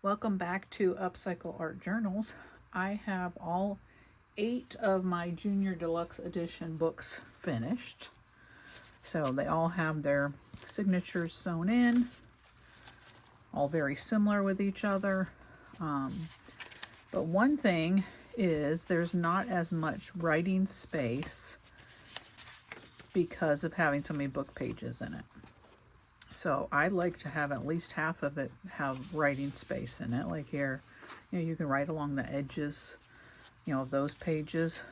Welcome back to Upcycle Art Journals. I have all 8 of my Junior Deluxe Edition books finished. So they all have their signatures sewn in, all very similar with each other. But one thing is there's not as much writing space because of having so many book pages in it. So I like to have at least half of it have writing space in it. Like here, you can write along the edges, of those pages.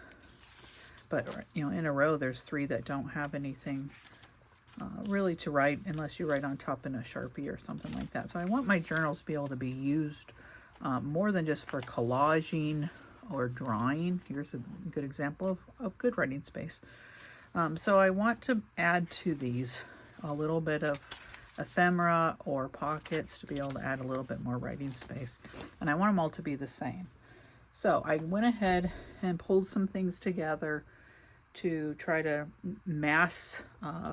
But, in a row, there's 3 that don't have anything really to write unless you write on top in a Sharpie or something like that. So I want my journals to be able to be used more than just for collaging or drawing. Here's a good example of good writing space. So I want to add to these a little bit of ephemera or pockets to be able to add a little bit more writing space. And I want them all to be the same. So I went ahead and pulled some things together to try to mass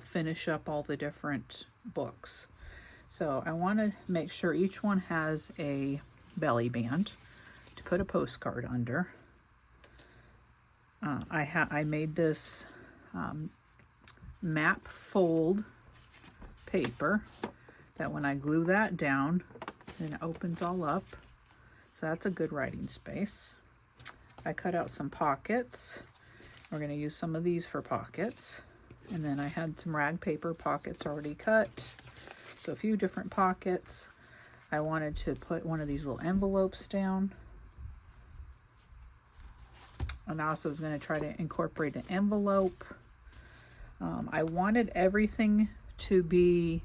finish up all the different books. So I want to make sure each one has a belly band to put a postcard under. I made this map fold paper that when I glue that down, then it opens all up. So that's a good writing space. I cut out some pockets. We're going to use some of these for pockets. And then I had some rag paper pockets already cut. So a few different pockets. I wanted to put one of these little envelopes down. And I also was going to try to incorporate an envelope. I wanted everything to be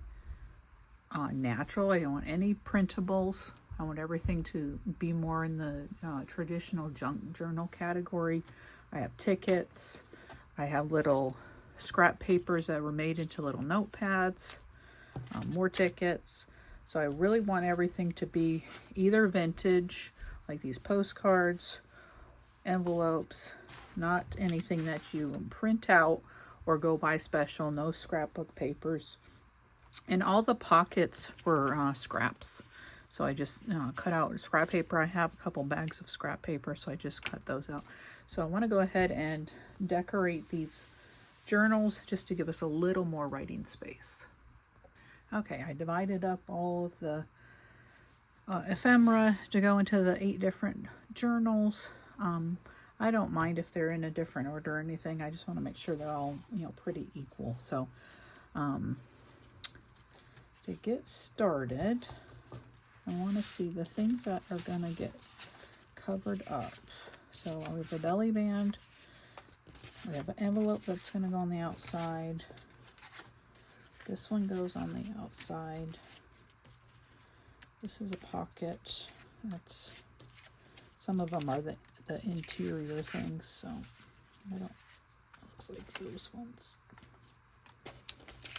natural. I don't want any printables. I want everything to be more in the traditional junk journal category. I have tickets. I have little scrap papers that were made into little notepads. More tickets. So I really want everything to be either vintage, like these postcards, envelopes, not anything that you print out or go buy special, no scrapbook papers. And all the pockets were scraps. So I just cut out scrap paper. I have a couple bags of scrap paper, so I just cut those out. So I want to go ahead and decorate these journals just to give us a little more writing space. Okay, I divided up all of the ephemera to go into the 8 different journals. I don't mind if they're in a different order or anything. I just want to make sure they're all, pretty equal. So, to get started, I want to see the things that are going to get covered up. So I have a belly band. We have an envelope that's going to go on the outside. This one goes on the outside. This is a pocket. Some of them are the interior things, so I don't, it looks like those ones.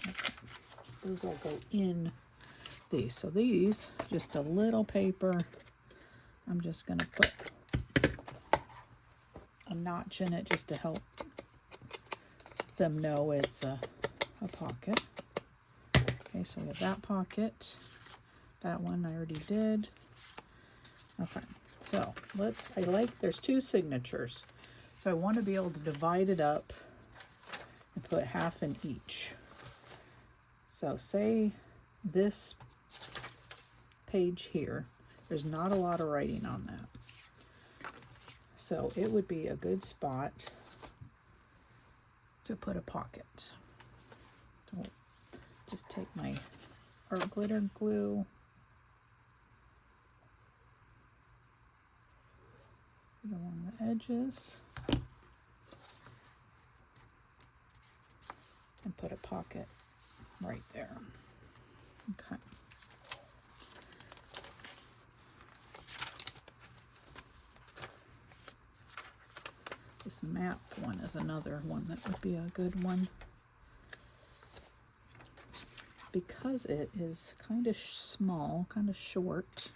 Okay. Those all go in these. So these, just a little paper. I'm just going to put a notch in it just to help them know it's a pocket. Okay, so we have that pocket. That one I already did. Okay. So there's 2 signatures. So I want to be able to divide it up and put half in each. So say this page here, there's not a lot of writing on that. So it would be a good spot to put a pocket. So just take my art glitter glue. Along the edges and put a pocket right there. Okay. This map one is another one that would be a good one because it is kind of small, kind of short.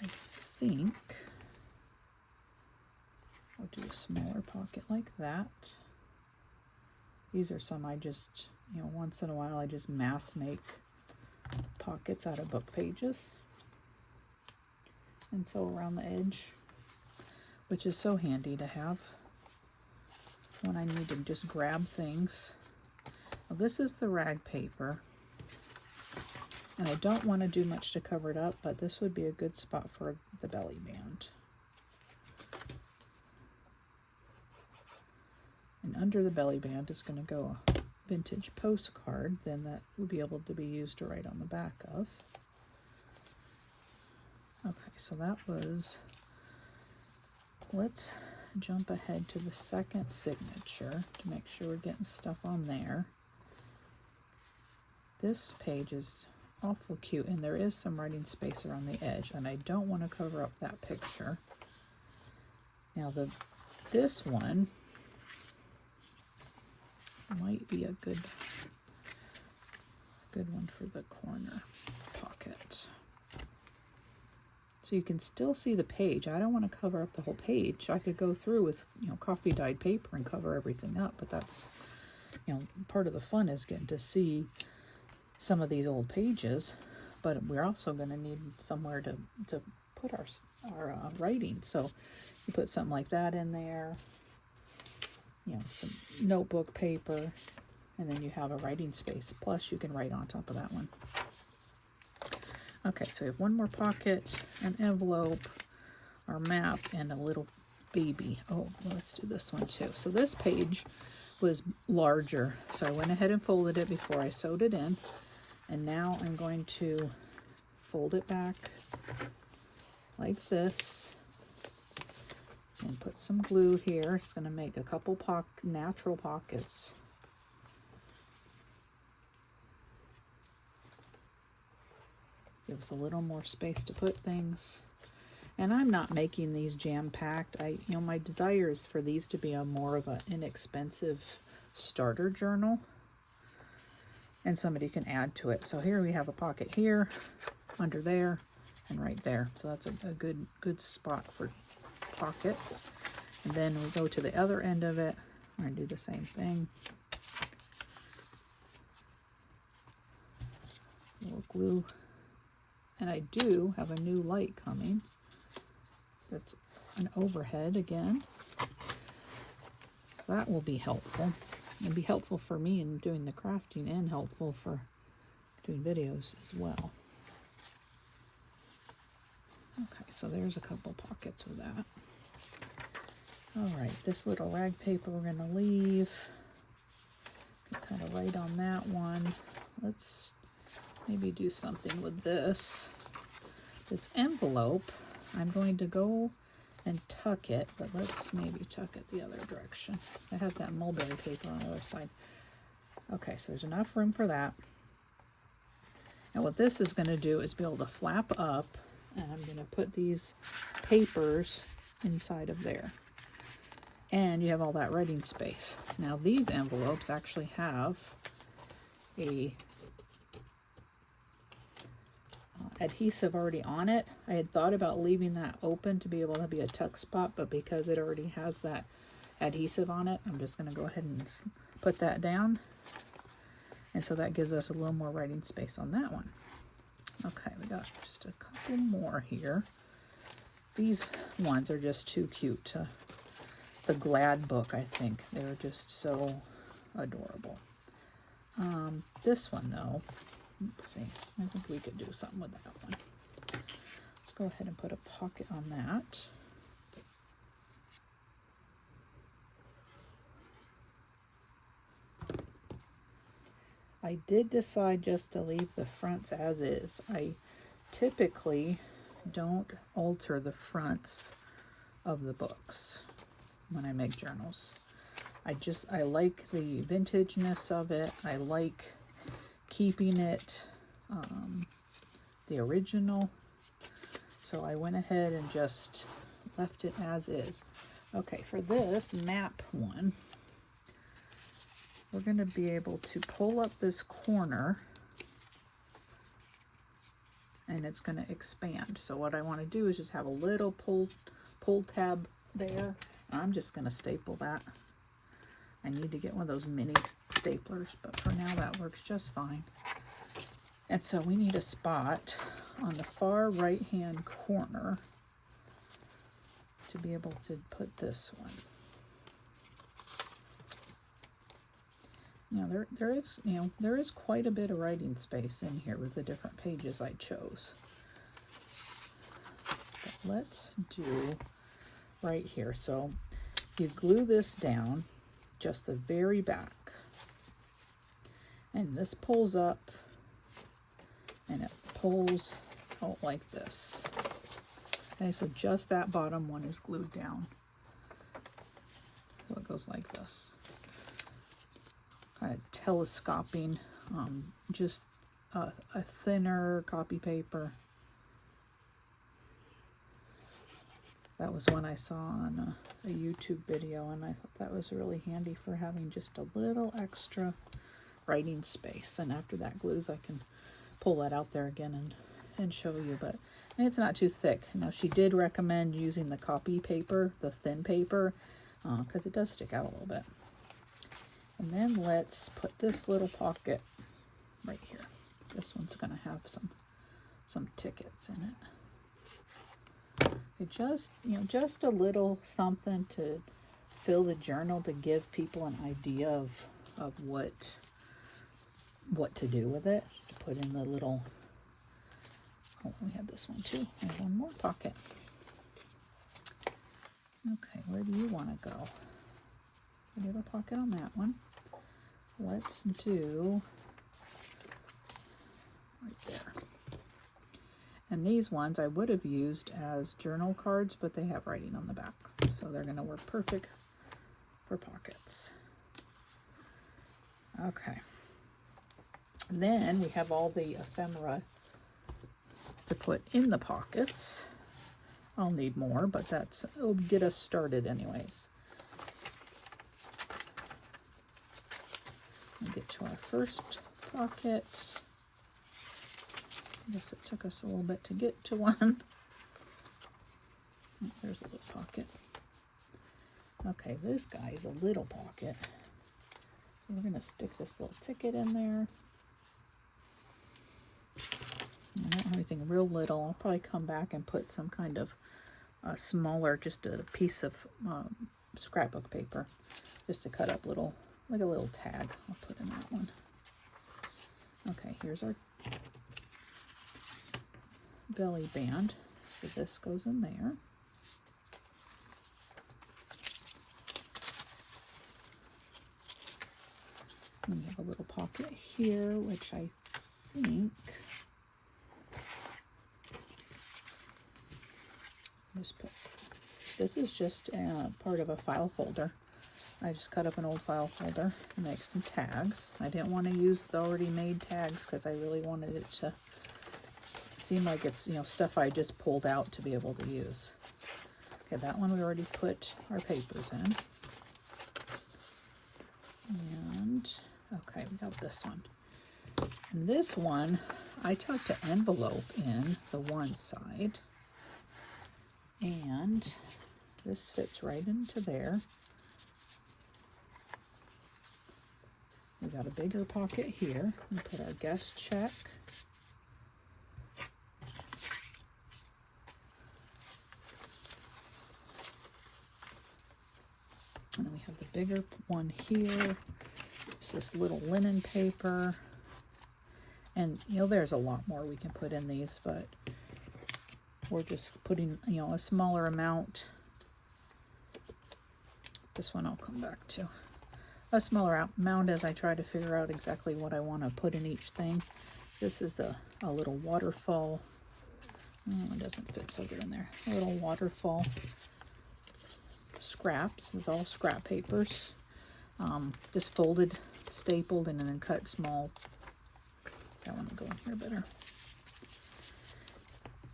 I think I'll do a smaller pocket like that. These are some I just, once in a while I just mass make pockets out of book pages. And so around the edge, which is so handy to have when I need to just grab things. Well, this is the rag paper. And I don't want to do much to cover it up, but this would be a good spot for the belly band. And under the belly band is going to go a vintage postcard, then that would be able to be used to write on the back of. Okay, so that was, let's jump ahead to the second signature to make sure we're getting stuff on there. This page is awful cute, and there is some writing space around the edge, and I don't want to cover up that picture. Now this one might be a good one for the corner pocket. So you can still see the page. I don't want to cover up the whole page. I could go through with, coffee dyed paper and cover everything up, but that's, part of the fun is getting to see some of these old pages, but we're also going to need somewhere to put our writing. So you put something like that in there, some notebook paper, and then you have a writing space. Plus you can write on top of that one. Okay, so we have one more pocket, an envelope, our map, and a little baby. Oh, let's do this one too. So this page was larger, so I went ahead and folded it before I sewed it in. And now I'm going to fold it back like this and put some glue here. It's going to make a couple natural pockets. Gives a little more space to put things. And I'm not making these jam-packed. My desire is for these to be more of an inexpensive starter journal. And somebody can add to it. So here we have a pocket here, under there, and right there. So that's a good spot for pockets. And then we go to the other end of it. We're going to do the same thing. A little glue. And I do have a new light coming. That's an overhead again. That will be helpful. It'll be helpful for me in doing the crafting and helpful for doing videos as well. Okay, so there's a couple pockets with that. All right, this little rag paper we're going to leave. Can kind of write on that one. Let's maybe do something with this. This envelope, I'm going to go and tuck it, but let's maybe tuck it the other direction. It has that mulberry paper on the other side. Okay, so there's enough room for that. And what this is going to do is be able to flap up, and I'm going to put these papers inside of there. And you have all that writing space. Now these envelopes actually have a adhesive already on it. I had thought about leaving that open to be able to be a tuck spot, but because it already has that adhesive on it, I'm just going to go ahead and put that down. And so that gives us a little more writing space on that one. Okay, we got just a couple more here. These ones are just too cute to the Glad book, I think. They're just so adorable. This one though, let's see, I think we could do something with that one. Let's go ahead and put a pocket on that. I did decide just to leave the fronts as is. I typically don't alter the fronts of the books when I make journals. I like the vintageness of it. I like keeping it the original. So I went ahead and just left it as is. Okay, for this map one, we're going to be able to pull up this corner and it's going to expand. So what I want to do is just have a little pull tab there. And I'm just going to staple that. I need to get one of those mini staplers, but for now that works just fine. And so we need a spot on the far right hand corner to be able to put this one. Now there is quite a bit of writing space in here with the different pages I chose. But let's do right here. So you glue this down, just the very back. And this pulls up and it pulls out like this. Okay, so just that bottom one is glued down. So it goes like this. Kind of telescoping, just a thinner copy paper. That was one I saw on a YouTube video, and I thought that was really handy for having just a little extra writing space. And after that glues, I can pull that out there again and show you. But and it's not too thick. Now she did recommend using the copy paper, the thin paper, because it does stick out a little bit. And then let's put this little pocket right here. This one's going to have some tickets in it. It just, just a little something to fill the journal, to give people an idea of what to do with it. To put in the little, oh, we have this one too. And one more pocket. Okay, where do you want to go? We have a pocket on that one. Let's do right there. And these ones I would have used as journal cards, but they have writing on the back. So they're going to work perfect for pockets. Okay. And then we have all the ephemera to put in the pockets. I'll need more, but it'll get us started anyways. We'll get to our first pocket. I guess it took us a little bit to get to one. Oh, there's a little pocket. Okay, this guy is a little pocket. So we're going to stick this little ticket in there. I don't have anything real little. I'll probably come back and put some kind of smaller, just a piece of scrapbook paper, just to cut up little, like a little tag. I'll put in that one. Okay, here's our belly band. So this goes in there. And we have a little pocket here, which I think this is just part of a file folder. I just cut up an old file folder to make some tags. I didn't want to use the already made tags because I really wanted it to seem like it's, stuff I just pulled out to be able to use. Okay, that one we already put our papers in. And, okay, we got this one. And this one, I tucked an envelope in the one side. And this fits right into there. We got a bigger pocket here. We put our guest check. And then we have the bigger one here. It's this little linen paper. And, there's a lot more we can put in these, but we're just putting, a smaller amount. This one I'll come back to. A smaller amount as I try to figure out exactly what I want to put in each thing. This is a little waterfall. Oh, it doesn't fit so good in there. A little waterfall scraps. It's all scrap papers. Just folded, stapled, and then cut small. That one will go in here better.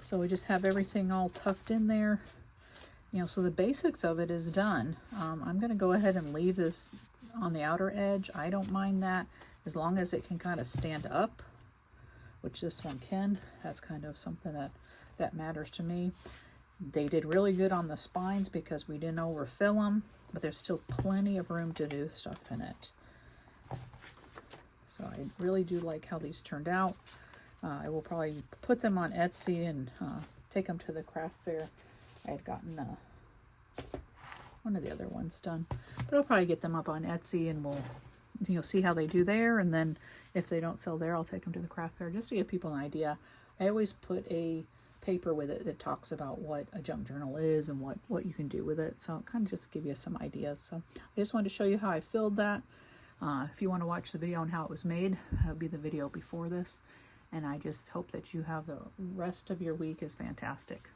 So we just have everything all tucked in there. So the basics of it is done. I'm going to go ahead and leave this on the outer edge. I don't mind that as long as it can kind of stand up, which this one can. That's kind of something that matters to me. They did really good on the spines because we didn't overfill them, but there's still plenty of room to do stuff in it. So I really do like how these turned out. I will probably put them on Etsy and take them to the craft fair. I had gotten one of the other ones done, but I'll probably get them up on Etsy and we'll see how they do there, and then if they don't sell there, I'll take them to the craft fair just to give people an idea. I always put a paper with it that talks about what a junk journal is and what you can do with it, so kind of just give you some ideas. So I just wanted to show you how I filled that. If you want to watch the video on how it was made, that'll be the video before this, and I just hope that you have the rest of your week is fantastic.